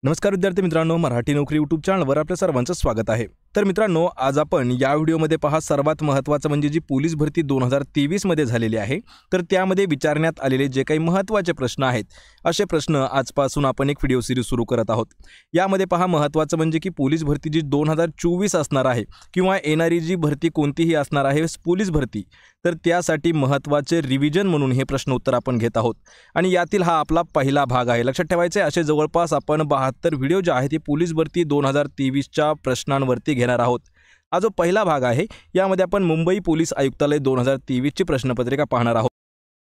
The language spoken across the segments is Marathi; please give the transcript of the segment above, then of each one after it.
नमस्कार विद्यार्थी मित्रांनो, मराठी नोकरी यूट्यूब चॅनलवर आपल्या सर्वांचं स्वागत आहे। तर मित्रांनो, आज आपण या व्हिडिओमध्ये पहा सर्वात महत्त्वाचं म्हणजे जी पोलीस भरती 2023 मध्ये झालेली आहे, तर त्यामध्ये विचारण्यात आलेले जे काही महत्त्वाचे प्रश्न आहेत, असे प्रश्न आजपासून आपण एक व्हिडिओ सीरीज सुरू करत आहोत। यामध्ये पहा महत्त्वाचं म्हणजे की पोलीस भरती जी 2024 असणार आहे किंवा येणारी जी भरती कोणतीही असणार आहे पोलीस भरती, तर त्यासाठी महत्त्वाचे रिव्हिजन म्हणून हे प्रश्न उत्तर आपण घेत आहोत आणि यातील हा आपला पहिला भाग आहे। लक्षात ठेवायचे असे जवळपास आपण 72 व्हिडिओ जे आहेत ते पोलीस भरती 2023 च्या प्रश्नांवरती घेणार आहोत। हा जो पहिला भाग आहे यामध्ये आपण मुंबई पोलीस आयुक्तालय 2023 ची प्रश्नपत्रिका पाहणार आहोत।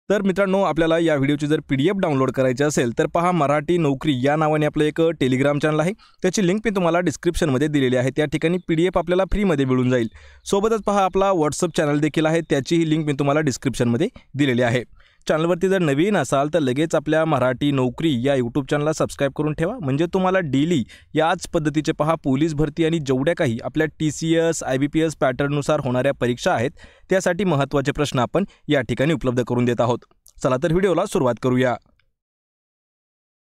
तर मित्रांनो, आपल्याला या व्हिडिओची जर PDF डाउनलोड करायची असेल तर पहा मराठी नोकरी या नावाने आपलं एक टेलिग्राम चॅनल आहे, त्याची लिंक मी तुम्हाला डिस्क्रिप्शनमध्ये दिलेली आहे। त्या ठिकाणी PDF आपल्याला फ्रीमध्ये मिळून जाईल। सोबतच पहा आपला WhatsApp चॅनल देखील आहे, त्याचीही लिंक मी तुम्हाला डिस्क्रिप्शनमध्ये दिलेली आहे। चॅनलवरती जर नवीन असाल तर लगेच आपल्या मराठी नोकरी या यूट्यूब चॅनलला सबस्क्राइब करून ठेवा, म्हणजे तुम्हाला डेली याच पद्धतीचे पहा पोलीस भरती आणि जेवढ्या काही आपल्या TCS IBPS पॅटर्ननुसार होणाऱ्या परीक्षा आहेत त्यासाठी महत्त्वाचे प्रश्न आपण या ठिकाणी उपलब्ध करून देत आहोत। चला तर व्हिडिओला सुरुवात करूया।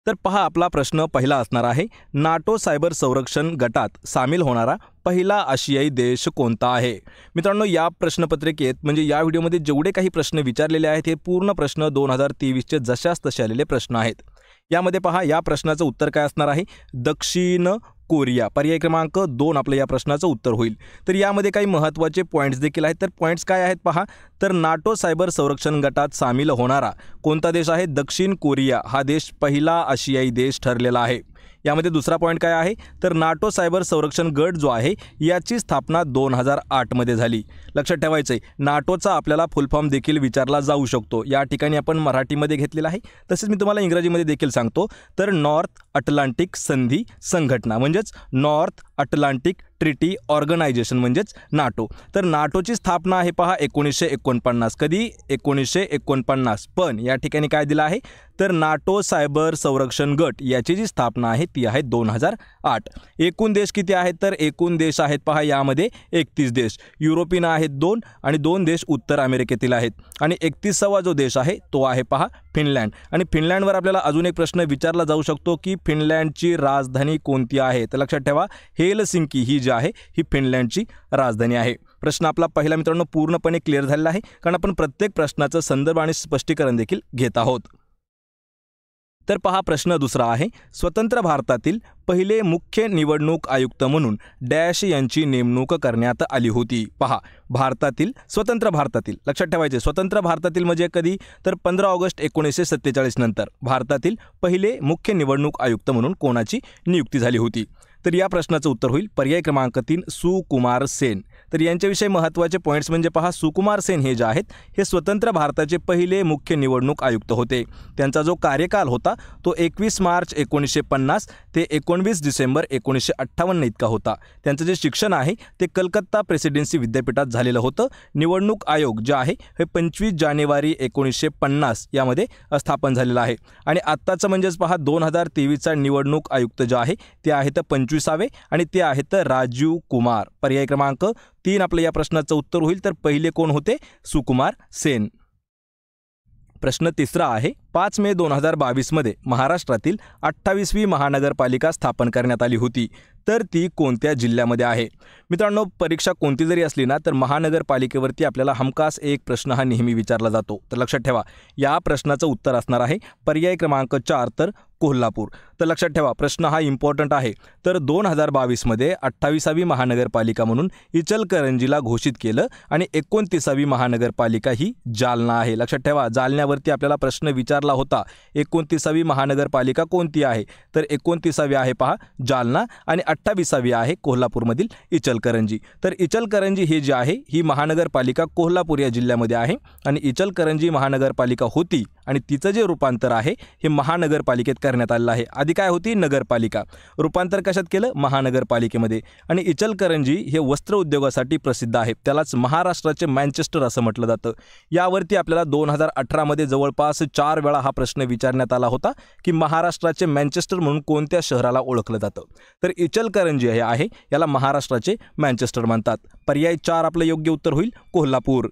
तर पहा आपला प्रश्न पहिला असणार आहे, नाटो सायबर संरक्षण गटात सामील होणारा पहिला आशियाई देश कोणता आहे। मित्रांनो, या प्रश्नपत्रिकेत म्हणजे या व्हिडिओमध्ये जेवढे काही प्रश्न विचारलेले आहेत हे पूर्ण प्रश्न 2023 चे जशास तसे आलेले प्रश्न आहेत। यामध्ये पहा या प्रश्नाचं उत्तर काय असणार आहे, दक्षिण कोरिया। पर्याय क्रमांक 2 आपलं या प्रश्नाचं उत्तर होईल। तर यामध्ये काही महत्त्वाचे पॉइंट्स देखील आहेत, तर पॉइंट्स काय आहेत पहा, तर नाटो सायबर संरक्षण गटात सामील होणारा कोणता देश आहे, दक्षिण कोरिया हा देश पहिला आशियाई देश ठरलेला आहे। यामध्ये दुसरा पॉइंट काय आहे, तर नाटो सायबर संरक्षण गट जो आहे याची स्थापना 2008 मध्ये झाली। लक्षात ठेवायचं आहे, नाटोचा आपल्याला फुल फॉर्म देखील विचारला जाऊ शकतो। या ठिकाणी आपण मराठीमध्ये घेतलेला आहे, तसेच मी तुम्हाला इंग्रजीमध्ये देखील सांगतो। तर नॉर्थ अटलांटिक संधी संघटना म्हणजेच नॉर्थ अटलांटिक ट्रिटी ऑर्गनायझेशन म्हणजेच नाटो। तर नाटोची स्थापना आहे पहा 1949। कधी, 1949। पण या ठिकाणी काय दिलं आहे, तर नाटो सायबर संरक्षण गट याची जी स्थापना आहे ती आहे 2008। एकूण देश किती आहेत, तर एकूण देश आहेत पहा यामध्ये 31 देश। युरोपियन आहेत 2 आणि 2 देश उत्तर अमेरिकेतील आहेत। आणि 31वा जो देश आहे तो आहे पहा फिनलँड। आणि फिनलँडवर आपल्याला अजून एक प्रश्न विचारला जाऊ शकतो की फिनलँडची राजधानी कोणती आहे, तर लक्षात ठेवा हेलसिंकी ही जी आहे ही फिनलँडची राजधानी आहे। प्रश्न आपला पहिला मित्रांनो पूर्णपणे क्लिअर झालेला आहे, कारण आपण प्रत्येक प्रश्नाचं संदर्भ आणि स्पष्टीकरण देखील घेत आहोत। तर पहा प्रश्न दुसरा आहे, स्वतंत्र भारतातील पहिले मुख्य निवडणूक आयुक्त म्हणून डॅश यांची नेमणूक करण्यात आली होती। पहा भारतातील, स्वतंत्र भारतातील, लक्षात ठेवायचे स्वतंत्र भारतातील म्हणजे कधी, तर 15 ऑगस्ट 1947 नंतर भारतातील पहिले मुख्य निवडणूक आयुक्त म्हणून कोणाची नियुक्ती झाली होती। तर या प्रश्नाचं उत्तर होईल पर्याय क्रमांक 3 सुकुमार सेन। तर यांच्याविषयी महत्त्वाचे पॉइंट्स म्हणजे पहा सुकुमार सेन हे जे आहेत हे स्वतंत्र भारताचे पहिले मुख्य निवडणूक आयुक्त होते। त्यांचा जो कार्यकाल होता तो 21 मार्च 1950 ते 19 डिसेंबर 1958 इतका होता। त्यांचं जे शिक्षण आहे ते कलकत्ता प्रेसिडेन्सी विद्यापीठात झालेलं होतं। निवडणूक आयोग जे आहे हे 25 जानेवारी 1950 यामध्ये स्थापन झालेला आहे। आणि आत्ताचं म्हणजेच पहा 2023चा निवडणूक आयुक्त जे आहे ते आहेत 25वे आणि ते आहेत राजीव कुमार। पर्याय क्रमांक 3 आपलं या प्रश्नाचं उत्तर होईल। तर पहिले कोण होते, सुकुमार सेन। प्रश्न तिसरा आहे, 5 मे 2022 मध्ये महाराष्ट्रातील 28वी महानगरपालिका स्थापन करण्यात आली होती, तर ती कोणत्या जिल्ह्यामध्ये आहे। मित्रांनो, परीक्षा कोणती जरी असली ना तर महानगरपालिकेवरती आपल्याला हमखास एक प्रश्न हा नेहमी विचारला जातो। तर लक्षात ठेवा या प्रश्नाचं उत्तर असणार आहे पर्याय क्रमांक 4 तर कोल्हापूर। तर लक्षात ठेवा प्रश्न हा इम्पॉर्टंट आहे। तर 2022 मध्ये 28वी महानगरपालिका म्हणून इचलकरंजीला घोषित केलं आणि 29वी महानगरपालिका ही जालना आहे। लक्षात ठेवा जालन्यावरती आपल्याला प्रश्न विचारला होता 29वी महानगरपालिका कोणती आहे, तर 29वी आहे पहा जालना आणि 28वी आहे कोल्हापूरमधील इचलकरंजी। तर इचलकरंजी हे जे आहे ही महानगरपालिका कोल्हापूर या जिल्ह्यामध्ये आहे आणि इचलकरंजी महानगरपालिका होती आणि तिचं जे रूपांतर आहे हे महानगरपालिकेत करण्यात आलेलं आहे। आधी काय होती, नगरपालिका, रूपांतर कशात केलं, महानगरपालिकेमध्ये। आणि इचलकरंजी हे वस्त्र उद्योगासाठी प्रसिद्ध आहे, त्यालाच महाराष्ट्राचे मँचेस्टर असं म्हटलं जातं। यावरती आपल्याला 2018 मध्ये जवळपास 4 वेळा हा प्रश्न विचारण्यात आला होता की महाराष्ट्राचे मँचेस्टर म्हणून कोणत्या शहराला ओळखलं जातं, तर इचलकरंजी हे आहे याला महाराष्ट्राचे मँचेस्टर म्हणतात। पर्याय 4 आपलं योग्य उत्तर होईल कोल्हापूर।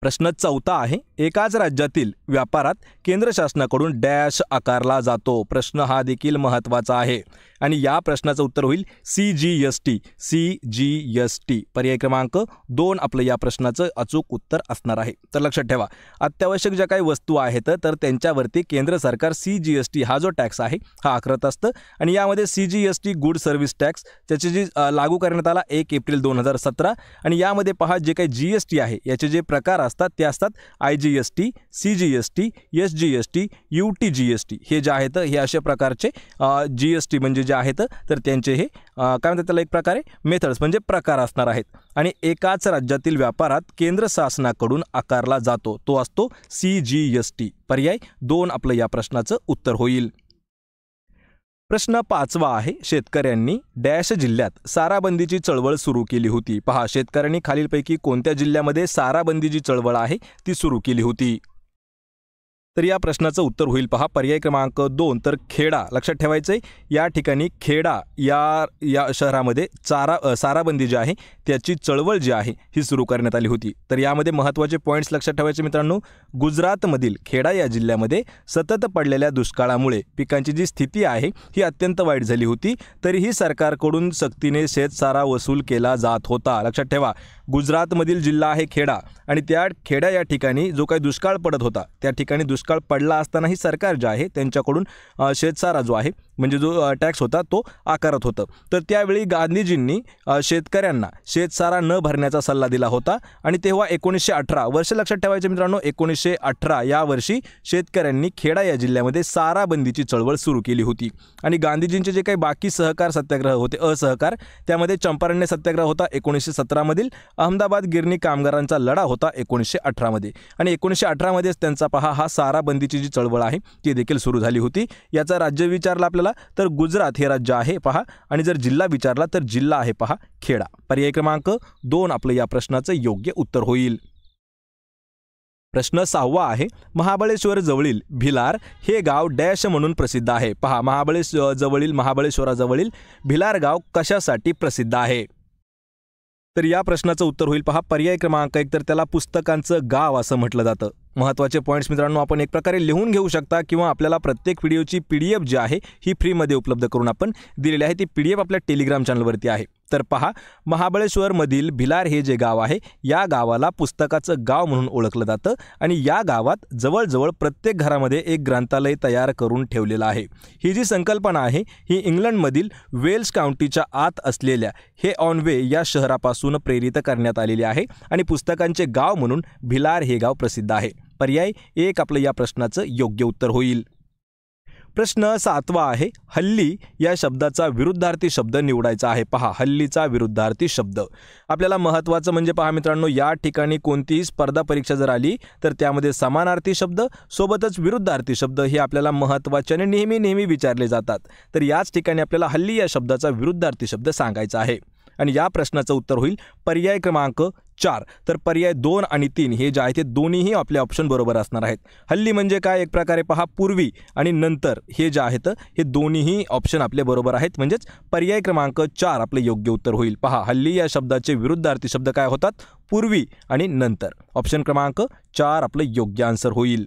प्रश्न 4 आहे, एकाच राज्यातील व्यापारात केंद्र शासनाकडून डॅश आकारला जातो. प्रश्न हा देखील महत्त्वाचा आहे आणि या प्रश्नाचं उत्तर होईल CGST. CGST पर्याय क्रमांक 2 आपलं या प्रश्नाचं अचूक उत्तर असणार आहे. तर लक्षात ठेवा, अत्यावश्यक ज्या काही वस्तू आहेत तर त्यांच्यावरती केंद्र सरकार CGST हा जो टॅक्स आहे हा आकारत असतं आणि यामध्ये CGST गुड सर्व्हिस टॅक्स त्याची जी लागू करण्यात आला 1 एप्रिल 2017 आणि यामध्ये पहा जे काही GST आहे याचे जे प्रकार असतात ते असतात IGST, CGST, SGST, UTGST. हे जे आहेत हे अशा प्रकारचे GST म्हणजे जे आहेत तर त्यांचे हे काय म्हणतात त्याला एक प्रकारे मेथड्स म्हणजे प्रकार असणार आहेत आणि एकाच राज्यातील व्यापारात केंद्र शासनाकडून आकारला जातो तो असतो CGST. पर्याय 2 आपलं या प्रश्नाचं उत्तर होईल. प्रश्न 5 आहे, शेतकऱ्यांनी डॅश जिल्ह्यात साराबंदीची चळवळ सुरू केली होती. पहा, शेतकऱ्यांनी खालीलपैकी कोणत्या जिल्ह्यामध्ये साराबंदी जी चळवळ आहे ती सुरू केली होती. तर या प्रश्नाचं उत्तर होईल पहा पर्याय क्रमांक 2 तर खेडा. लक्षात ठेवायचं आहे या ठिकाणी खेडा या शहरामध्ये साराबंदी जी आहे त्याची चळवळ जी आहे ही सुरू करण्यात आली होती. तर यामध्ये महत्त्वाचे पॉईंट्स लक्षात ठेवायचे मित्रांनो, गुजरातमधील खेडा या जिल्ह्यामध्ये सतत पडलेल्या दुष्काळामुळे पिकांची जी स्थिती आहे ही अत्यंत वाईट झाली होती. तरीही सरकारकडून सक्तीने शेतसारा वसूल केला जात होता. लक्षात ठेवा, गुजरातमधील जिल्हा आहे खेडा आणि त्या खेडा या ठिकाणी जो काही दुष्काळ पडत होता त्या ठिकाणी दुष्काळ पडला असतानाही सरकार जे आहे त्यांच्याकडून शेतसारा जो आहे म्हणजे जो टॅक्स होता तो आकारत होतं. तर त्यावेळी गांधीजींनी शेतकऱ्यांना शेतसारा न भरण्याचा सल्ला दिला होता आणि तेव्हा 1918 वर्ष लक्षात ठेवायचे मित्रांनो, 1918 या वर्षी शेतकऱ्यांनी खेडा या जिल्ह्यामध्ये साराबंदीची चळवळ सुरू केली होती. आणि गांधीजींचे जे काही बाकी सहकार सत्याग्रह होते असहकार त्यामध्ये चंपारण्य सत्याग्रह होता 1917 मधील, अहमदाबाद गिरणी कामगारांचा लढा होता 1918 मध्ये आणि 1918 मध्येच त्यांचा पहा हा साराबंदीची जी चळवळ आहे ती देखील सुरू झाली होती. याचा राज्य विचारला आपल्याला तर गुजरात हे राज्य आहे पहा आणि जर जिल्हा विचारला तर जिल्हा आहे पहा खेडा. पर्याय क्रमांक 2 आपलं या प्रश्नाचं योग्य उत्तर होईल. प्रश्न 6 आहे, महाबळेश्वर जवळील भिलार हे गाव डॅश म्हणून प्रसिद्ध आहे. पहा, महाबळेश्वराजवळील भिलार गाव कशासाठी प्रसिद्ध आहे. तर या प्रश्नाचं उत्तर होईल पहा पर्याय क्रमांक 1 तर त्याला पुस्तकांचं गाव असं म्हटलं जातं. महत्त्वाचे पॉईंट्स मित्रांनो आपण एक प्रकारे लिहून घेऊ शकता किंवा आपल्याला प्रत्येक व्हिडिओची PDF जी आहे ही फ्रीमध्ये उपलब्ध करून आपण दिलेली आहे. ती PDF आपल्या टेलिग्राम चॅनलवरती आहे. तर पहा, महाबळेश्वरमधील भिलार हे जे गाव आहे या गावाला पुस्तकाचं गाव म्हणून ओळखलं जातं आणि या गावात जवळजवळ प्रत्येक घरामध्ये एक ग्रंथालय तयार करून ठेवलेलं आहे. ही जी संकल्पना आहे ही इंग्लंडमधील वेल्स काउंटीच्या आत असलेल्या हे ऑन वे या शहरापासून प्रेरित करण्यात आलेली आहे आणि पुस्तकांचे गाव म्हणून भिलार हे गाव प्रसिद्ध आहे. पर्याय 1 आपलं या प्रश्नाचं योग्य उत्तर होईल. प्रश्न 7 आहे, हल्ली या शब्दाचा विरुद्धार्थी शब्द निवडायचा आहे. पहा, हल्लीचा विरुद्धार्थी शब्द आपल्याला महत्त्वाचं म्हणजे पहा मित्रांनो, या ठिकाणी कोणतीही स्पर्धा परीक्षा जर आली तर त्यामध्ये समानार्थी शब्द सोबतच विरुद्धार्थी शब्द हे आपल्याला महत्त्वाच्याने नेहमी विचारले जातात. तर याच ठिकाणी आपल्याला हल्ली या शब्दाचा विरुद्धार्थी शब्द सांगायचा आहे आणि या प्रश्नाचं उत्तर होईल पर्याय क्रमांक 4 तर पर्याय 2 आणि 3 हे जे आहेत ते दोन्हीही आपले ऑप्शन बरोबर असणार आहेत. हल्ली म्हणजे काय, एक प्रकारे पहा पूर्वी आणि नंतर हे जे आहेत हे दोन्हीही ऑप्शन आपले बरोबर आहेत म्हणजेच पर्याय क्रमांक 4 आपले योग्य उत्तर होईल. पहा, हल्ली या शब्दाचे विरुद्धार्थी शब्द काय होतात, पूर्वी आणि नंतर. ऑप्शन क्रमांक 4 आपलं योग्य आन्सर होईल.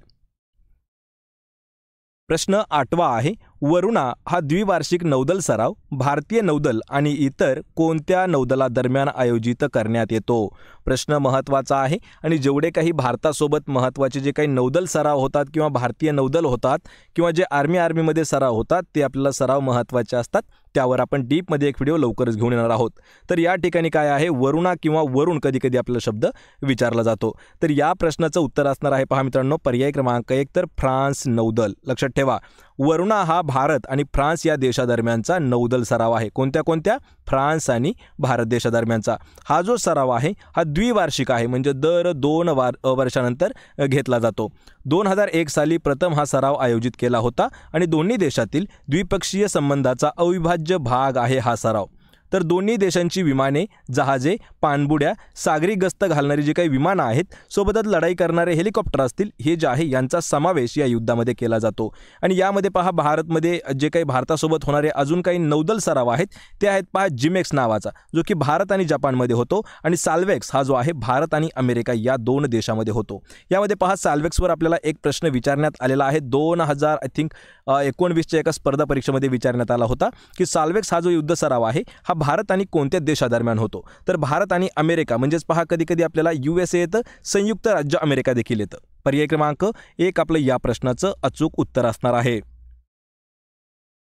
प्रश्न 8 आहे, वरुणा हा द्विवार्षिक नौदल सराव भारतीय नौदल आणि इतर कोणत्या नौदलादरम्यान आयोजित करण्यात येतो. प्रश्न महत्त्वाचा आहे आणि जेवढे काही भारतासोबत महत्त्वाचे जे काही नौदल सराव होतात किंवा भारतीय नौदल होतात किंवा जे आर्मीमध्ये सराव होतात ते आपल्याला सराव महत्त्वाचे असतात. त्यावर आपण डीपमध्ये एक व्हिडिओ लवकरच घेऊन येणार आहोत. तर या ठिकाणी काय आहे, वरुणा किंवा वरुण कधी आपला शब्द विचारला जातो. तर या प्रश्नाचं उत्तर असणार आहे पहा मित्रांनो पर्याय क्रमांक 1 तर फ्रान्स नौदल. लक्षात ठेवा, वरुणा हा भारत आणि फ्रान्स या देशादरम्यानचा नौदल सराव आहे. कोणत्या फ्रान्स आणि भारत देशादरम्यानचा हा जो सराव आहे हा द्विवार्षिक आहे म्हणजे दर 2 वर्षानंतर घेतला जातो. 2001 साली प्रथम हा सराव आयोजित केला होता आणि दोन्ही देशातील द्विपक्षीय संबंधाचा अविभाज्य भाग आहे हा सराव. तर दोन्ही देशांची विमाने, जहाजे, पाणबुड्या, सागरी गस्त घालणारी जी काही विमानं आहेत, सोबतच लढाई करणारे हेलिकॉप्टर असतील, हे जे आहे यांचा समावेश या युद्धामध्ये केला जातो। आणि यामध्ये पहा भारतमध्ये जे काही भारतासोबत होणारे अजून काही नौदल सराव आहेत ते आहेत पहा जिमेक्स नावाचा, जो की भारत आणि जपानमध्ये होतो, आणि साल्वेक्स हा जो आहे भारत आणि अमेरिका या दोन देशामध्ये होतो। यामध्ये पहा साल्वेक्सवर आपल्याला एक प्रश्न विचारण्यात आलेला आहे, 2000 आय थिंक 19च्या एका स्पर्धा परीक्षेमध्ये विचारण्यात आला होता की साल्वेक्स हा जो युद्ध सराव आहे हा भारत आणि कोणत्या देशादरम्यान होतो। तर भारत आणि अमेरिका म्हणजेच पहा कधी कधी आपल्याला USA येतं, संयुक्त राज्य अमेरिका देखील येतं। पर्याय क्रमांक 1 आपलं या प्रश्नाचं अचूक उत्तर असणार आहे।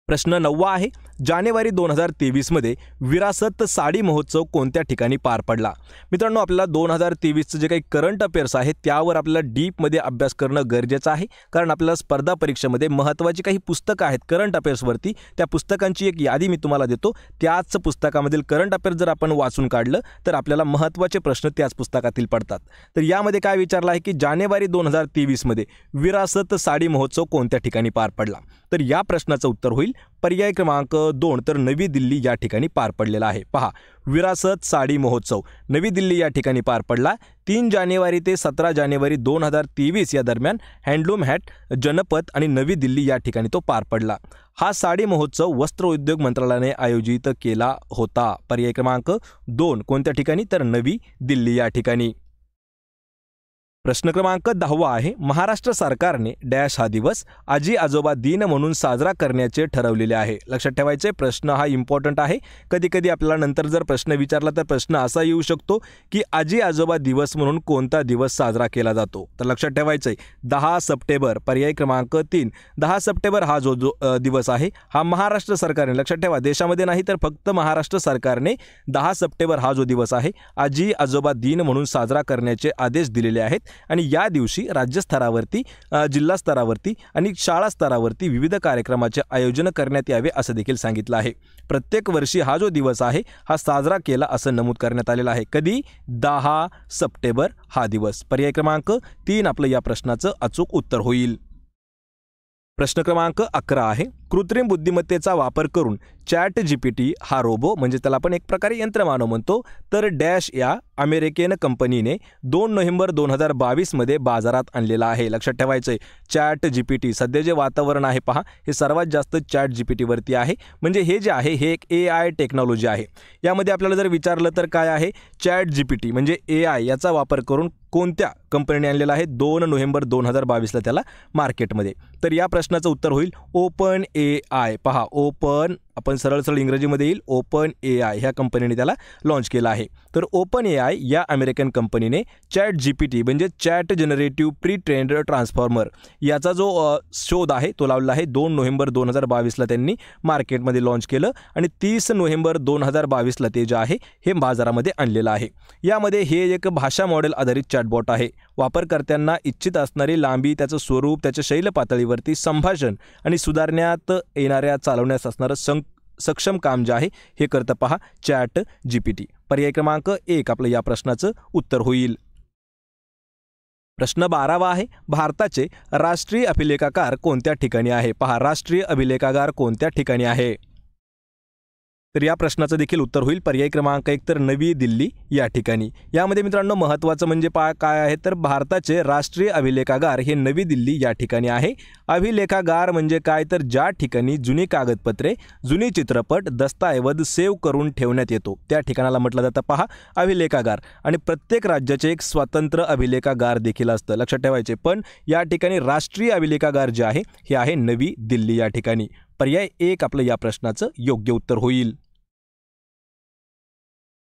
प्रश्न 9 आहे, जानेवारी 2023 मध्ये विरासत साडी महोत्सव कोणत्या ठिकाणी पार पडला। मित्रांनो, आपल्याला 2023चं जे काही करंट अफेअर्स आहे त्यावर आपल्याला डीपमध्ये अभ्यास करणं गरजेचं आहे, कारण आपल्याला स्पर्धा परीक्षेमध्ये महत्त्वाची काही पुस्तकं आहेत करंट अफेअर्सवरती, त्या पुस्तकांची एक यादी मी तुम्हाला देतो, त्याच पुस्तकामधील करंट अफेअर्स जर आपण वाचून काढलं तर आपल्याला महत्त्वाचे प्रश्न त्याच पुस्तकातील पडतात। तर यामध्ये काय विचारलं आहे की जानेवारी 2023 मध्ये विरासत साडी महोत्सव कोणत्या ठिकाणी पार पडला। तर या प्रश्नाचं उत्तर होईल पर्याय क्रमांक 2, तर नवी दिल्ली या ठिकाणी पार पडलेला आहे। पहा, विरासत साडी महोत्सव नवी दिल्ली या ठिकाणी पार पडला। 3 जानेवारी ते 17 जानेवारी 2023 या दरम्यान हँडलूम हॅट, जनपथ आणि नवी दिल्ली या ठिकाणी तो पार पडला। हा साडी महोत्सव वस्त्र उद्योग मंत्रालयाने आयोजित केला होता। पर्याय क्रमांक 2 कोणत्या ठिकाणी, तर नवी दिल्ली या ठिकाणी। प्रश्न क्रमांक 10 आहे, महाराष्ट्र सरकारने डॅश हा दिवस आजी आजोबा दिन म्हणून साजरा करण्याचे ठरवलेले आहे। लक्षात ठेवायचे, प्रश्न हा इम्पॉर्टंट आहे। कधी कधी आपल्याला नंतर जर प्रश्न विचारला तर प्रश्न असा येऊ शकतो की आजी आजोबा दिवस म्हणून कोणता दिवस साजरा केला जातो। तर लक्षात ठेवायचे 10 सप्टेंबर, पर्याय क्रमांक 3, 10 सप्टेंबर हा जो दिवस आहे हा महाराष्ट्र सरकारने, लक्षात ठेवा देशामध्ये नाही तर फक्त महाराष्ट्र सरकारने 10 सप्टेंबर हा जो दिवस आहे आजी आजोबा दिन म्हणून साजरा करण्याचे आदेश दिलेले आहेत। आणि या दिवशी राज्य स्तरावरती, जिल्हा स्तरावरती आणि शाळा स्तरावरती विविध कार्यक्रमाचे आयोजन करण्यात यावे असं देखील सांगितलं आहे। प्रत्येक वर्षी हा जो दिवस आहे हा साजरा केला असं नमूद करण्यात आलेलं आहे। कधी, 10 सप्टेंबर हा दिवस। पर्याय क्रमांक 3 आपलं या प्रश्नाचं अचूक उत्तर होईल। प्रश्न क्रमांक 11 आहे, कृत्रिम बुद्धिमत्तेचा वापर करून चॅट GPT हा रोबो, म्हणजे त्याला आपण एक प्रकारे यंत्रमानव म्हणतो, तर डॅश या अमेरिकन कंपनीने 2 नोव्हेंबर 2022 मध्ये बाजारात आणलेला आहे। लक्षात ठेवायचे, चॅट GPT सध्या जे वातावरण आहे पहा हे सर्वात जास्त चॅट GPT वरती आहे। म्हणजे हे जे आहे हे एक AI टेक्नॉलॉजी आहे। यामध्ये आपल्याला जर विचारलं तर काय आहे, चॅट GPT म्हणजे AI याचा वापर करून कोणत्या कंपनीने आणलेला आहे 2 नोव्हेंबर 2022 ला त्याला मार्केटमध्ये। तर या प्रश्नाचं उत्तर होईल ओपन AI। पहा, ओपन आपण सरळ इंग्रजीमध्ये येईल, ओपन AI ह्या कंपनीने त्याला लॉन्च केला आहे। तर ओपन AI या अमेरिकन कंपनीने चॅट GPT म्हणजे chat generative pre trained transformer याचा जो शोध आहे तो लावलेला आहे। 2 नोव्हेंबर 2022 ला त्यांनी मार्केटमध्ये लॉन्च केलं आणि 30 नोव्हेंबर 2022 ला ते जे आहे हे बाजारामध्ये आणलेलं आहे। यामध्ये हे एक भाषा मॉडेल आधारित चॅटबॉट आहे। वापरकर्त्यांना इच्छित असणारी लांबी, त्याचं स्वरूप, त्याच्या शैल पातळीवरती संभाषण आणि सुधारण्यात येणाऱ्या चालवण्यास असणारं सक्षम काम जे आहे हे करतं पहा चॅट GPT। पर्याय क्रमांक 1 आपलं या प्रश्नाचं उत्तर होईल। प्रश्न 12 आहे, भारताचे राष्ट्रीय अभिलेखागार कोणत्या ठिकाणी आहे। पहा, राष्ट्रीय अभिलेखागार कोणत्या ठिकाणी आहे। तर या प्रश्नाचं देखील उत्तर होईल पर्याय क्रमांक 1, तर नवी दिल्ली या ठिकाणी। यामध्ये मित्रांनो महत्त्वाचं म्हणजे काय आहे, तर भारताचे राष्ट्रीय अभिलेखागार हे नवी दिल्ली या ठिकाणी आहे। अभिलेखागार म्हणजे काय, तर ज्या ठिकाणी जुनी कागदपत्रे, जुनी चित्रपट, दस्तऐवज सेव्ह करून ठेवण्यात येतो त्या ठिकाणाला म्हटलं जातं पहा अभिलेखागार। आणि प्रत्येक राज्याचे एक स्वतंत्र अभिलेखागार देखील असतं, लक्षात ठेवायचे। पण या ठिकाणी राष्ट्रीय अभिलेखागार जे आहे हे आहे नवी दिल्ली या ठिकाणी। पर्याय 1 आपलं या प्रश्नाचं योग्य उत्तर होईल।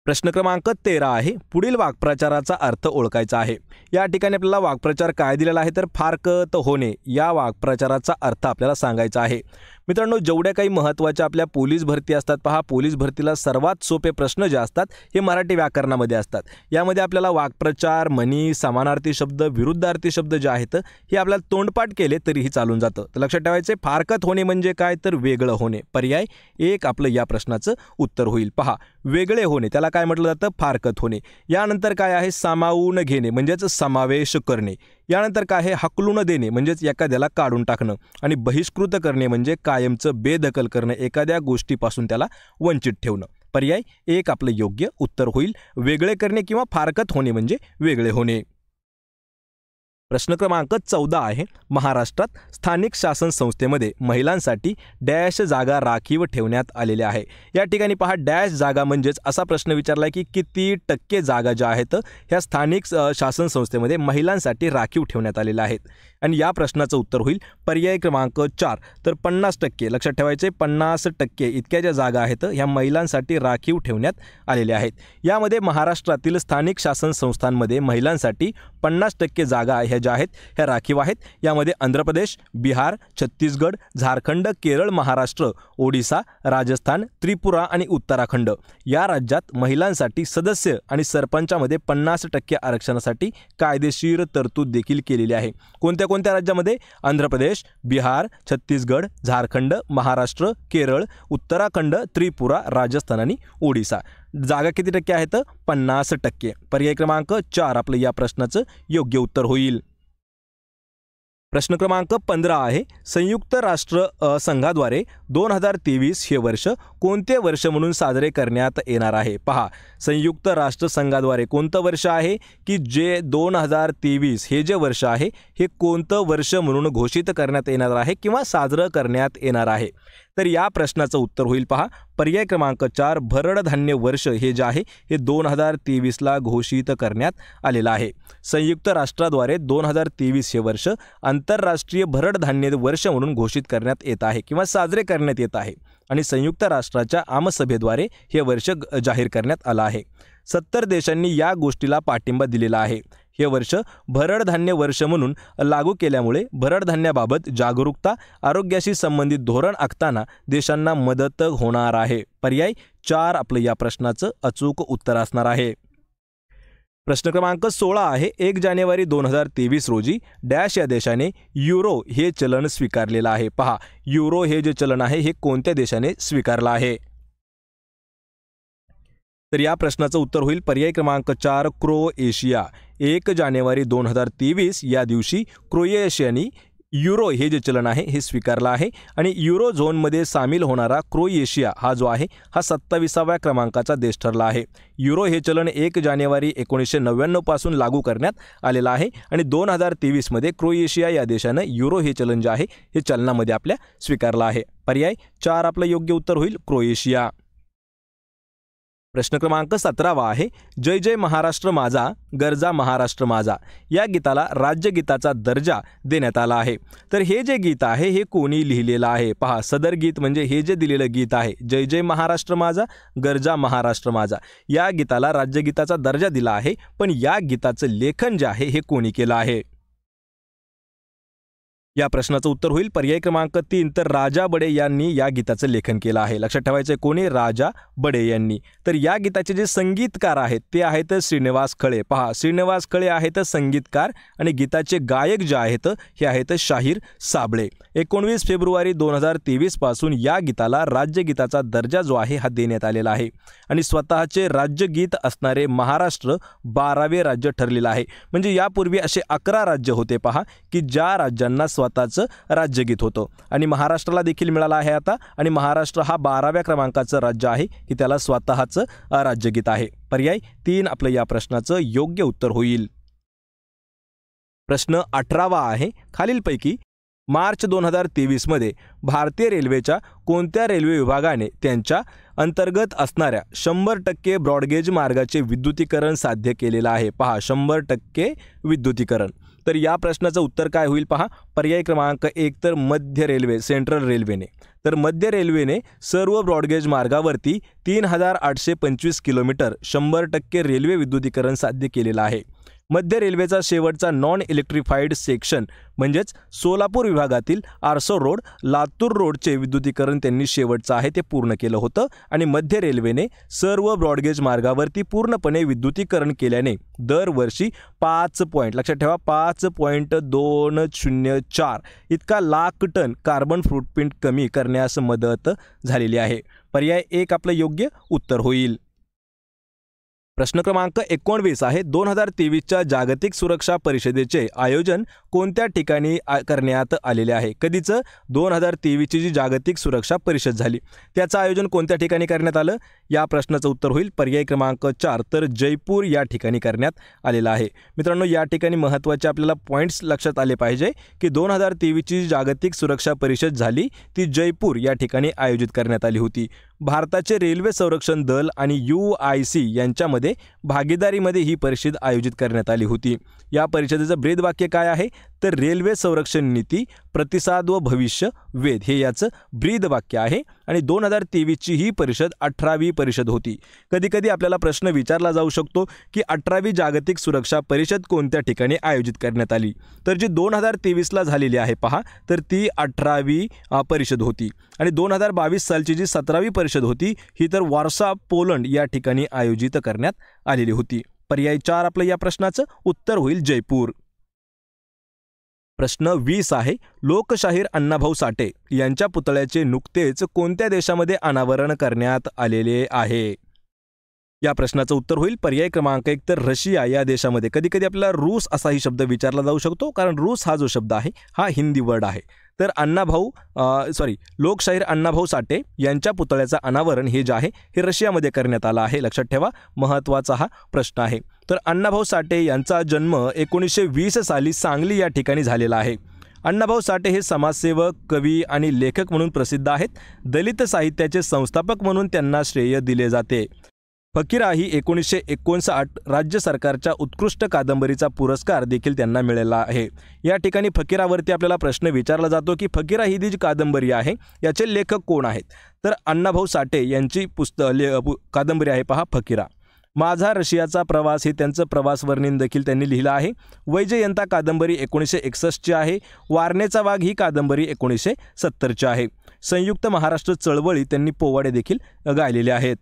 प्रश्न क्रमांक 13 आहे, पुढील वाक्प्रचाराचा अर्थ ओळखायचा आहे। या ठिकाणी आपल्याला वाक्प्रचार काय दिलेला आहे, तर फारकत होणे या वाक्प्रचाराचा अर्थ आपल्याला सांगायचा आहे। मित्रांनो, जेवढ्या काही महत्त्वाच्या आपल्या पोलीस भरती असतात पहा, पोलीस भरतीला सर्वात सोपे प्रश्न जे असतात हे मराठी व्याकरणामध्ये असतात। यामध्ये आपल्याला वाक्प्रचार, म्हणी, समानार्थी शब्द, विरुद्धार्थी शब्द जे आहेत हे आपल्याला तोंडपाठ केले तरीही चालून जातं। तर लक्षात ठेवायचे, फारकत होणे म्हणजे काय, तर वेगळं होणे। पर्याय 1 आपलं या प्रश्नाचं उत्तर होईल। पहा, वेगळे होणे त्याला काय म्हटलं जातं, फारकत होणे। यानंतर काय आहे, सामावून घेणे म्हणजेच समावेश करणे। यानंतर काय आहे, हकलून देणे म्हणजेच एखाद्याला काढून टाकणं। आणि बहिष्कृत करणे म्हणजे कायमचं बेदखल करणं, एखाद्या गोष्टीपासून त्याला वंचित ठेवणं। पर्याय एक आपलं योग्य उत्तर होईल. वेगळे करणे किंवा फारकत होणे म्हणजे वेगळे होणे. प्रश्न क्रमांक 14 आहे. महाराष्ट्रात स्थानिक शासन संस्थेमध्ये महिलांसाठी डॅश जागा राखीव ठेवण्यात आलेल्या आहे. या ठिकाणी पहा, डॅश जागा म्हणजेच असा प्रश्न विचारला की किती टक्के जागा ज्या आहेत ह्या स्थानिक शासन संस्थेमध्ये महिलांसाठी राखीव ठेवण्यात आलेल्या आहेत. आणि या प्रश्नाचं उत्तर होईल पर्याय क्रमांक 4 तर 50%. लक्षात ठेवायचे 50% इतक्या ज्या जागा आहेत ह्या महिलांसाठी राखीव ठेवण्यात आलेल्या आहेत. यामध्ये महाराष्ट्रातील स्थानिक शासन संस्थांमध्ये महिलांसाठी 50% जागा ह्या ज्या आहेत ह्या राखीव आहेत. यामध्ये आंध्र प्रदेश, बिहार, छत्तीसगड, झारखंड, केरळ, महाराष्ट्र, ओडिसा, राजस्थान, त्रिपुरा आणि उत्तराखंड या राज्यात महिलांसाठी सदस्य आणि सरपंचामध्ये 50% आरक्षणासाठी कायदेशीर तरतूद देखील केलेली आहे. कोणत्या कोणत्या राज्यामध्ये? आंध्र प्रदेश, बिहार, छत्तीसगड, झारखंड, महाराष्ट्र, केरळ, उत्तराखंड, त्रिपुरा, राजस्थान आणि ओडिसा. जागा किती टक्के आहेत? 50%. पर्याय क्रमांक 4 आपलं या प्रश्नाचं योग्य उत्तर होईल. प्रश्न क्रमांक 15 आहे. संयुक्त राष्ट्र संघाद्वारे 2023 हे वर्ष कोणते वर्ष म्हणून साजरे करण्यात येणार आहे? पहा, संयुक्त राष्ट्र संघाद्वारे कोणतं वर्ष आहे की जे 2023 हे जे वर्ष आहे हे कोणतं वर्ष म्हणून घोषित करण्यात येणार आहे किंवा साजरं करण्यात येणार आहे? तर या प्रश्नाचं उत्तर होईल पहा पर्याय क्रमांक 4 भरड धान्य वर्ष हे जे आहे हे 2023ला घोषित करण्यात आलेलं आहे. संयुक्त राष्ट्राद्वारे 2023 हे वर्ष आंतरराष्ट्रीय भरड धान्य वर्ष म्हणून घोषित करण्यात येत आहे किंवा साजरे करण्यात येत आहे आणि संयुक्त राष्ट्राच्या आमसभेद्वारे हे वर्ष जाहीर करण्यात आलं आहे. 70 देशांनी या गोष्टीला पाठिंबा दिलेला आहे. हे वर्ष भरड धान्य वर्ष म्हणून लागू केल्यामुळे भरड धान्याबाबत जागरूकता, आरोग्याशी संबंधित धोरण आखताना देशांना मदत होणार आहे. पर्याय 4 आपलं या प्रश्नाचं अचूक उत्तर असणार आहे. प्रश्न क्रमांक 16 आहे. 1 जानेवारी 2023 रोजी डॅश या देशाने युरो हे चलन स्वीकारलेलं आहे. पहा, युरो हे जे चलन आहे हे कोणत्या देशाने स्वीकारलं आहे? तर या प्रश्नाचं उत्तर होईल पर्याय क्रमांक 4 क्रोएशिया. 1 जानेवारी 2023 या दिवशी क्रोएशियाने युरो हे जे चलन आहे हे स्वीकारलं आहे आणि युरो झोनमध्ये सामील होणारा क्रोएशिया हा जो आहे हा 27व्या क्रमांकाचा देश ठरला आहे. युरो हे चलन 1 जानेवारी 1999 पासून लागू करण्यात आलेलं आहे आणि 2023 मध्ये क्रोएशिया या देशानं युरो हे चलन जे आहे हे चलनामध्ये आपल्या स्वीकारलं आहे. पर्याय 4 आपलं योग्य उत्तर होईल क्रोएशिया. प्रश्न क्रमांक 17 आहे. जय जय महाराष्ट्र माझा, गरजा महाराष्ट्र माझा या गीताला राज्यगीताचा दर्जा देण्यात आला आहे. तर हे जे गीत आहे हे कोणी लिहिलेलं आहे? पहा, सदर गीत म्हणजे हे जे दिलेलं गीत आहे जय जय महाराष्ट्र माझा, गरजा महाराष्ट्र माझा या गीताला राज्यगीताचा दर्जा दिला आहे. पण या गीताचं लेखन जे आहे हे कोणी केलं आहे? या प्रश्नाचं उत्तर होईल पर्याय क्रमांक 3 तर राजा बडे यांनी या गीताचं लेखन केलं आहे. लक्षात ठेवायचं कोणी? राजा बडे यांनी. तर या गीताचे जे संगीतकार आहेत ते आहेत श्रीनिवास खळे. पहा, श्रीनिवास खळे आहेत संगीतकार आणि गीताचे गायक जे आहेत हे आहेत शाहीर साबळे. 19 फेब्रुवारी 2023 पासून या गीताला राज्यगीताचा दर्जा जो आहे हा देण्यात आलेला आहे आणि स्वतःचे राज्यगीत असणारे महाराष्ट्र 12वे राज्य ठरलेलं आहे. म्हणजे यापूर्वी असे 11 राज्य होते पहा की ज्या राज्यांना स्वतःचं राज्यगीत होतं आणि महाराष्ट्राला देखील मिळालं आहे आता आणि महाराष्ट्र हा 12व्या क्रमांकाचं राज्य आहे की त्याला स्वतःचं राज्यगीत आहे. पर्याय 3 आपलं या प्रश्नाचं योग्य उत्तर होईल. प्रश्न 18 आहे. खालीलपैकी मार्च 2023 मध्ये भारतीय रेल्वेच्या कोणत्या रेल्वे विभागाने त्यांच्या अंतर्गत असणाऱ्या 100% ब्रॉडगेज मार्गाचे विद्युतीकरण साध्य केलेलं आहे? पहा, 100% विद्युतीकरण. तर या प्रश्नाचं उत्तर काय होईल? पहा, पर्याय क्रमांक 1 तर मध्य रेल्वे, सेंट्रल रेल्वेने. तर मध्य रेल्वेने सर्व ब्रॉडगेज मार्गावरती 3825 किलोमीटर 100% रेल्वे विद्युतीकरण साध्य केलेलं आहे. मध्य रेल्वेचा शेवटचा नॉन इलेक्ट्रिफाईड सेक्शन म्हणजेच सोलापूर विभागातील आरसो रोड, लातूर रोडचे विद्युतीकरण त्यांनी शेवटचं आहे ते पूर्ण केलं होतं आणि मध्य रेल्वेने सर्व ब्रॉडगेज मार्गावरती पूर्णपणे विद्युतीकरण केल्याने दरवर्षी 5 लक्षात ठेवा 5.204 इतका लाख टन कार्बन फूटप्रिंट कमी करण्यास मदत झालेली आहे. पर्याय 1 आपलं योग्य उत्तर होईल. प्रश्न क्रमांक 19 आहे 2023च्या जागतिक सुरक्षा परिषदेचे आयोजन कोणत्या ठिकाणी करण्यात आलेले आहे? कधीचं 2023ची जी जागतिक सुरक्षा परिषद झाली त्याचं आयोजन कोणत्या ठिकाणी करण्यात आलं? या प्रश्नाचं उत्तर होईल पर्याय क्रमांक 4 तर जयपूर या ठिकाणी करण्यात आलेलं आहे. मित्रांनो, या ठिकाणी महत्त्वाचे आपल्याला पॉईंट्स लक्षात आले पाहिजे की 2023ची जागतिक सुरक्षा परिषद झाली ती जयपूर या ठिकाणी आयोजित करण्यात आली होती. भारताचे रेल्वे संरक्षण दल आणि UIC यांच्यामध्ये भागीदारीमध्ये ही परिषद आयोजित करण्यात आली होती. या परिषदेचं ब्रीदवाक्य काय आहे? तर रेल्वे संरक्षण नीती, प्रतिसाद व भविष्य वेध हे याचं ब्रीदवाक्य आहे. आणि 2023ची ही परिषद 18वी परिषद होती. कधीकधी आपल्याला प्रश्न विचारला जाऊ शकतो की 18वी जागतिक सुरक्षा परिषद कोणत्या ठिकाणी आयोजित करण्यात आली? तर जी 2023ला झालेली आहे पहा, तर ती 18वी परिषद होती. आणि 2022 सालची जी 17वी परिषद होती ही तर वॉर्सा पोलंड या ठिकाणी आयोजित करण्यात आलेली होती. पर्याय 4 आपलं या प्रश्नाचं उत्तर होईल जयपूर. प्रश्न 20 आहे लोकशाहीर अण्णाभाऊ साठे यांच्या पुतळ्याचे नुकतेच कोणत्या देशामध्ये अनावरण करण्यात आलेले आहे? या प्रश्नाचं उत्तर होईल पर्याय क्रमांक 1 तर रशिया या देशामध्ये. कधीकधी आपल्याला रूस असाही शब्द विचारला जाऊ शकतो कारण रूस हा जो शब्द आहे हा हिंदी वर्ड आहे. तर लोकशाहीर अण्णाभाऊ साठे यांच्या पुतळ्याचं अनावरण हे जे आहे हे रशियामध्ये करण्यात आलं आहे. लक्षात ठेवा, महत्त्वाचा हा प्रश्न आहे. तर अण्णाभाऊ साठे यांचा जन्म 1920 साली सांगली या ठिकाणी झालेला आहे. अण्णाभाऊ साठे हे समाजसेवक, कवी आणि लेखक म्हणून प्रसिद्ध आहेत. दलित साहित्याचे संस्थापक म्हणून त्यांना श्रेय दिले जाते. फकीरा ही 1959 राज्य सरकारच्या उत्कृष्ट कादंबरीचा पुरस्कार देखील त्यांना मिळाला आहे. या ठिकाणी फकीरावरती आपल्याला प्रश्न विचारला जातो की फकीरा ही जी कादंबरी आहे याचे लेखक कोण आहेत? तर अण्णाभाऊ साठे यांची कादंबरी आहे पहा फकीरा. माझा रशियाचा प्रवास हे त्यांचं प्रवास वर्णन देखील त्यांनी लिहिलं आहे. वैजयंता कादंबरी 1961ची आहे. वारणेचा वाघ ही कादंबरी 1970ची आहे. संयुक्त महाराष्ट्र चळवळी त्यांनी पोवाडे देखील गायलेले आहेत.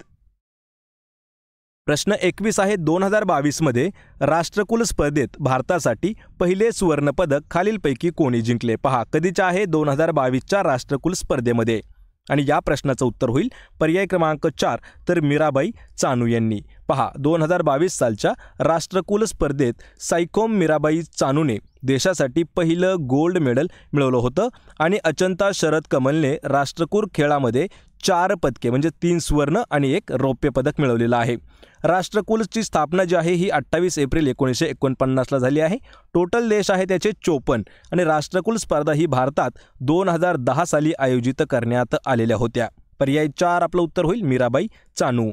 प्रश्न 21 आहे 2022मध्ये राष्ट्रकुल स्पर्धेत भारतासाठी पहिले सुवर्णपदक खालीलपैकी कोणी जिंकले? पहा, कधीचे आहे? 2022च्या राष्ट्रकुल स्पर्धेमध्ये. आणि या प्रश्नाचं उत्तर होईल पर्याय क्रमांक 4 तर मीराबाई चानू यांनी. पहा, 2022 सालच्या राष्ट्रकुल स्पर्धेत सायखोम मीराबाई चानूने देशासाठी पहिलं गोल्ड मेडल मिळवलं होतं. आणि अचंता शरद कमलने राष्ट्रकुल खेळामध्ये 4 पदके म्हणजे 3 सुवर्ण आणि 1 रौप्य पदक मिळवलेलं आहे. राष्ट्रकुलची स्थापना जी आहे ही 28 एप्रिल 1949ला झाली आहे. टोटल देश आहे त्याचे 54 आणि राष्ट्रकुल स्पर्धा ही भारतात 2010 साली आयोजित करण्यात आलेल्या होत्या. पर्याय 4 आपलं उत्तर होईल मीराबाई चानू.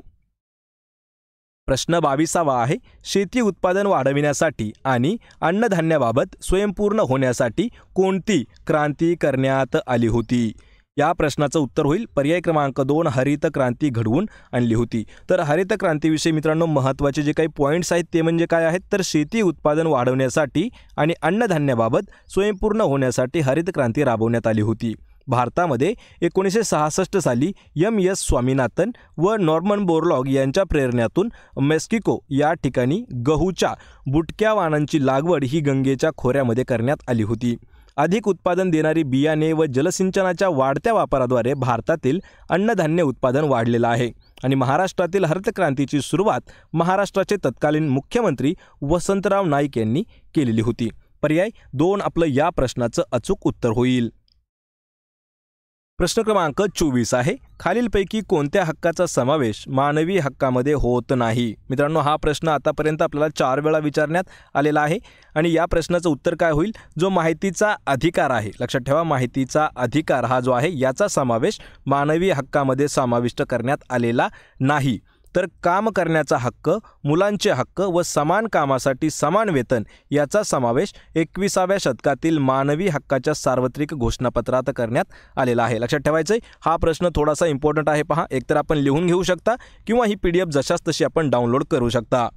प्रश्न 22 आहे शेती उत्पादन वाढविण्यासाठी आणि अन्नधान्याबाबत स्वयंपूर्ण होण्यासाठी कोणती क्रांती करण्यात आली होती? या प्रश्नाचं उत्तर होईल पर्याय क्रमांक 2 हरित क्रांती घडवून आणली होती. तर हरित क्रांतीविषयी मित्रांनो महत्त्वाचे जे काही पॉईंट्स आहेत ते म्हणजे काय आहेत? तर शेती उत्पादन वाढवण्यासाठी आणि अन्नधान्याबाबत स्वयंपूर्ण होण्यासाठी हरित क्रांती राबवण्यात आली होती. भारतामध्ये 1966 साली MS स्वामीनाथन व नॉर्मन बोरलॉग यांच्या प्रेरणेतून मेक्सिको या ठिकाणी गहूच्या बुटक्या वाणांची लागवड ही गंगेच्या खोऱ्यामध्ये करण्यात आली होती. अधिक उत्पादन देणारी बियाणे व जलसिंचनाच्या वाढत्या वापराद्वारे भारतातील अन्नधान्य उत्पादन वाढलेलं आहे. आणि महाराष्ट्रातील हरित क्रांतीची सुरुवात महाराष्ट्राचे तत्कालीन मुख्यमंत्री वसंतराव नाईक यांनी केलेली होती. पर्याय 2 आपलं या प्रश्नाचं अचूक उत्तर होईल. प्रश्न क्रमांक 24 आहे खालीलपैकी कोणत्या हक्काचा समावेश मानवी हक्कामध्ये होत नाही? मित्रांनो, हा प्रश्न आतापर्यंत आपल्याला 4 वेळा विचारण्यात आलेला आहे. आणि या प्रश्नाचं उत्तर काय होईल? जो माहितीचा अधिकार आहे, लक्षात ठेवा, माहितीचा अधिकार हा जो आहे याचा समावेश मानवी हक्कामध्ये समाविष्ट करण्यात आलेला नाही. तर काम करण्याचा हक्क, मुलांचे हक्क व समान कामासाठी समान वेतन याचा समावेश 21व्या शतकातील मानवी हक्काच्या सार्वत्रिक घोषणापत्रात करण्यात आलेला आहे. लक्षात ठेवायचं आहे, हा प्रश्न थोडासा इम्पॉर्टंट आहे. पहा, एकतर आपण लिहून घेऊ शकता किंवा ही PDF जशाच तशी आपण डाउनलोड करू शकता.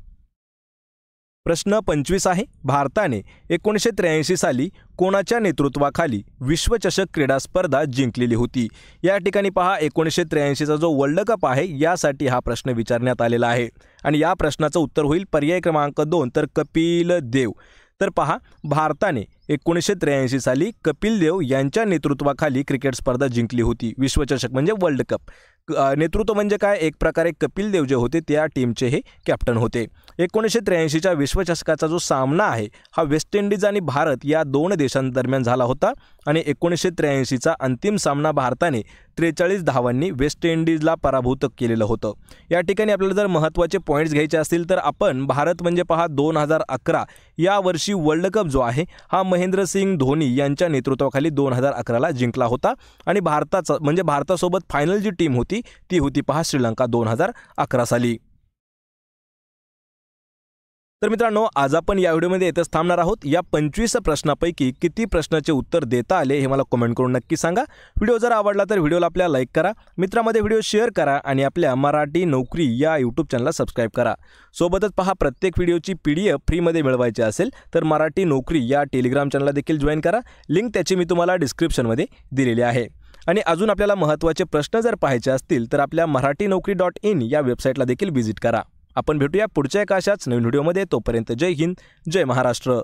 प्रश्न 25 आहे भारताने 1983 साली कोणाच्या नेतृत्वाखाली विश्वचषक क्रीडा स्पर्धा जिंकलेली होती? या ठिकाणी पहा, 1983चा जो वर्ल्ड कप आहे यासाठी हा प्रश्न विचारण्यात आलेला आहे. आणि या प्रश्नाचं उत्तर होईल पर्याय क्रमांक 2 तर कपिल देव. तर पहा, भारताने 1983 साली कपिल देव यांच्या नेतृत्वाखाली क्रिकेट स्पर्धा जिंकली होती, विश्वचषक म्हणजे वर्ल्ड कप. नेतृत्व म्हणजे काय, एक प्रकारे कपिल देव जे होते त्या टीमचे हे कॅप्टन होते. 1983च्या विश्वचषकाचा जो सामना आहे हा वेस्ट इंडिज आणि भारत या दोन देशांदरम्यान झाला होता आणि 1983चा अंतिम सामना भारताने 43 धावांनी वेस्ट इंडिजला पराभूत केलेलं होतं. या ठिकाणी आपल्याला जर महत्त्वाचे पॉईंट्स घ्यायचे असतील तर आपण भारत म्हणजे पहा 2011 या वर्षी वर्ल्ड कप जो आहे हा महेंद्रसिंग धोनी यांच्या नेतृत्वाखाली 2011ला जिंकला होता आणि भारताचा म्हणजे भारतासोबत फायनल जी टीम होती ती होती पहा श्रीलंका 2011 साली. तर मित्रांनो, आज आपण या व्हिडिओमध्ये येथेच थांबणार आहोत. या 25 प्रश्नापैकी किती प्रश्नाचे उत्तर देता आले हे मला कमेंट करून नक्की सांगा. व्हिडिओ जर आवडला तर व्हिडिओला आपल्या लाईक करा, मित्रांमध्ये व्हिडिओ शेअर करा आणि आपल्या मराठी नोकरी या यूट्यूब चॅनलला सबस्क्राईब करा. सोबतच पहा, प्रत्येक व्हिडिओची PDF फ्रीमध्ये मिळवायची असेल तर मराठी नोकरी या टेलिग्राम चॅनलला देखील जॉईन करा. लिंक त्याची मी तुम्हाला डिस्क्रिप्शनमध्ये दिलेली आहे. आणि अजून आपल्याला महत्त्वाचे प्रश्न जर पाहायचे असतील तर आपल्या marathi-naukri.in या वेबसाईटला देखील व्हिजिट करा. आपण भेटूया पुढच्या एका अशाच नवीन व्हिडिओमध्ये. तोपर्यंत जय हिंद, जय महाराष्ट्र.